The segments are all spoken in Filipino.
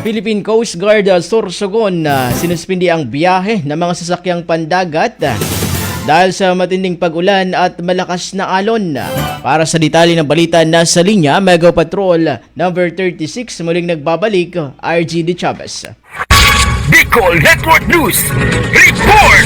Philippine Coast Guard Sorsogon sinuspindi ang biyahe ng mga sasakyang pandagat dahil sa matinding pag-ulan at malakas na alon. Para sa detalye ng balita, nasa linya Mega Patrol number 36, muling nagbabalik RG De Chavez. Bicol Network News Report!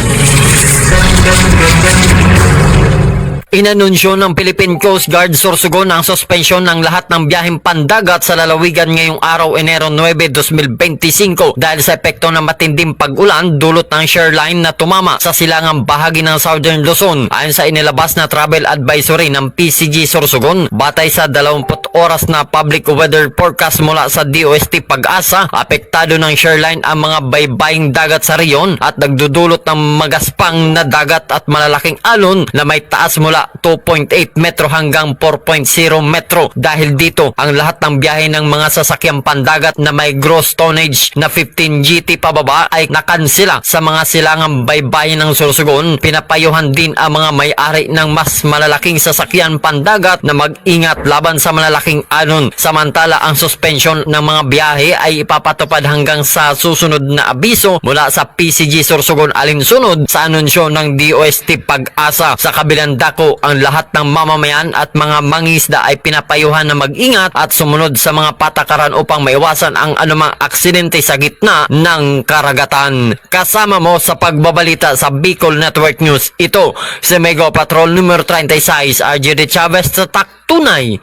Inanunsyo ng Philippine Coast Guard Sorsogon ang suspensyon ng lahat ng biyaheng pandagat sa lalawigan ngayong araw Enero 9, 2025 dahil sa epekto ng matinding pag-ulan dulot ng shoreline na tumama sa silangang bahagi ng Southern Luzon. Ayon sa inilabas na travel advisory ng PCG Sorsogon, batay sa 20 oras na public weather forecast mula sa DOST Pag-asa, apektado ng shoreline ang mga baybaying dagat sa riyon at nagdudulot ng magaspang na dagat at malalaking alon na may taas mula 2.8 metro hanggang 4.0 metro. Dahil dito, ang lahat ng biyahe ng mga sasakyang pandagat na may gross tonnage na 15 GT pababa ay nakansela sa mga silangang baybayin ng Sorsogon. Pinapayuhan din ang mga may-ari ng mas malalaking sasakyan pandagat na mag-ingat laban sa malalaking alon. Samantala, ang suspension ng mga biyahe ay ipapatupad hanggang sa susunod na abiso mula sa PCG Sorsogon alinsunod sa anunsyo ng DOST Pag-asa. Sa kabilang dako, ang lahat ng mamamayan at mga mangisda ay pinapayuhan na mag-ingat at sumunod sa mga patakaran upang maiwasan ang anumang aksidente sa gitna ng karagatan. Kasama mo sa pagbabalita sa Bicol Network News, ito si Mega Patrol numero 36 RG De Chavez sa tunay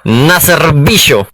na serbisyo.